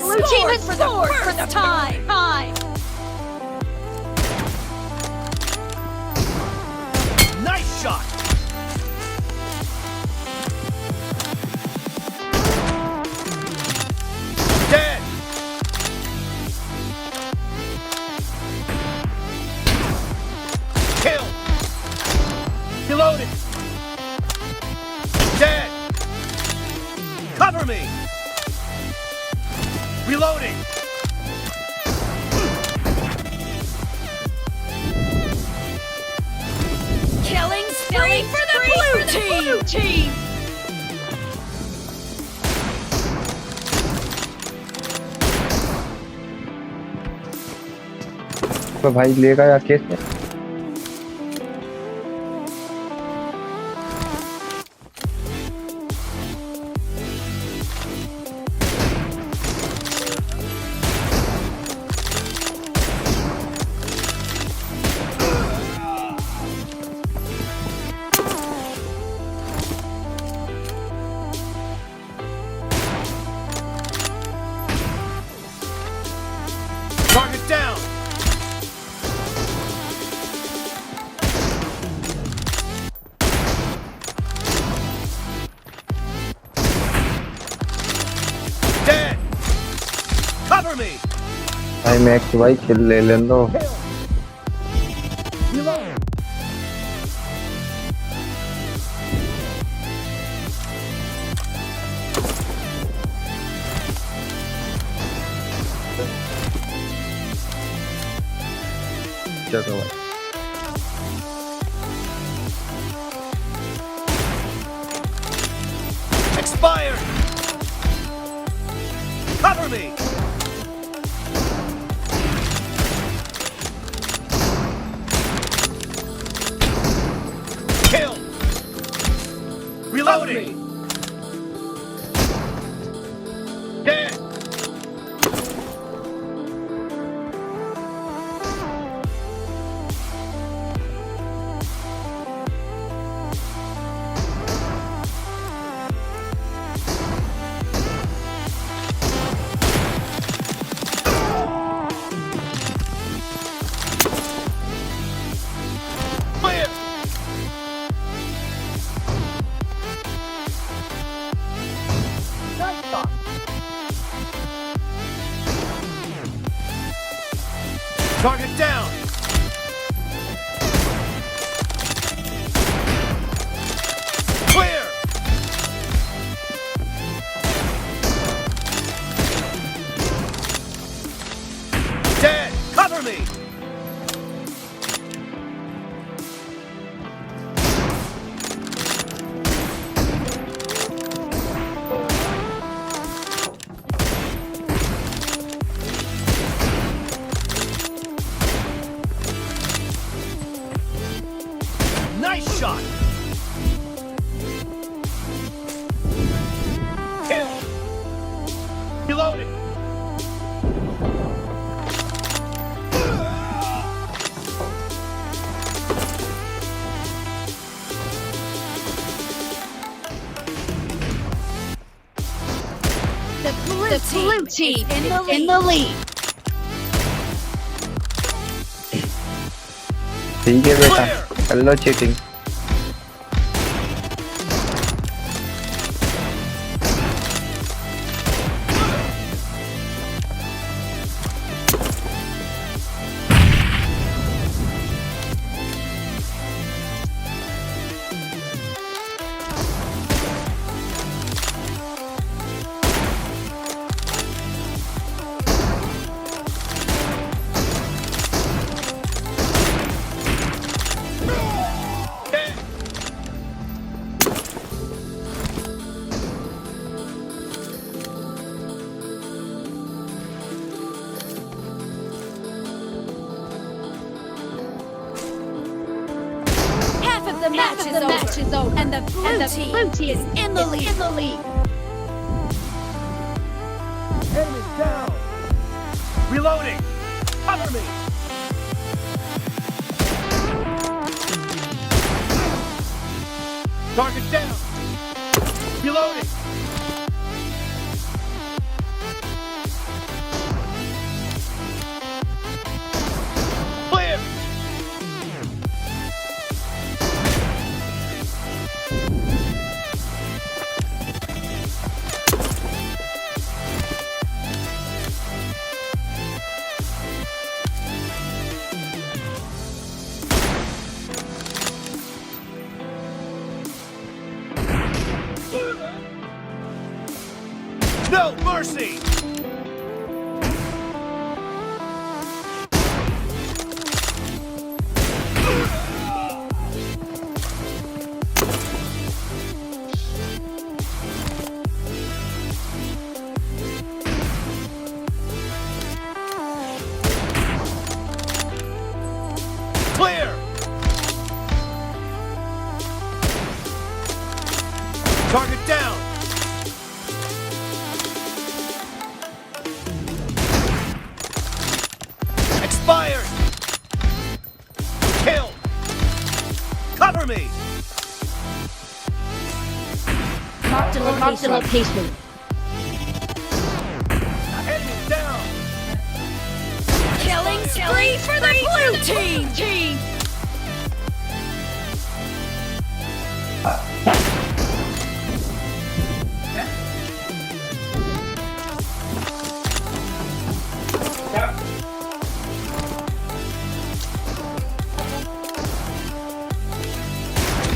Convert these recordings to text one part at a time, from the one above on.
blue team has scored for the time. Nice shot. Dead. Kill. Reloaded. Dead. Cover me. Reloading. Killing spree for the blue team. तो भाई लेगा या कैसे? Target down. Dead. Cover me. भाई max भाई किल ले लें दो। Reload. चलो भाई। Expired. Cover me. Kill. Reloading. Dead. Clear. Nice shot. Target down. Clear. Dead. Cover me. Nice shot. Kill. Reloading. The blue team in the lead. ठीक है बेटा, कर लो cheating. The match is over, and the blue team is in the lead. Enemy down. Reloading. Cover me. Target down. Reloading. mercy! Clear! Target down! Expired! Kill! Cover me! Mark the location. Enemy down! Killing spree for the blue team.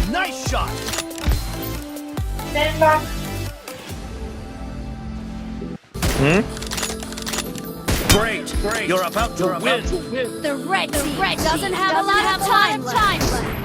Nice shot! Great! You're about to win! The red team doesn't have a lot of time left.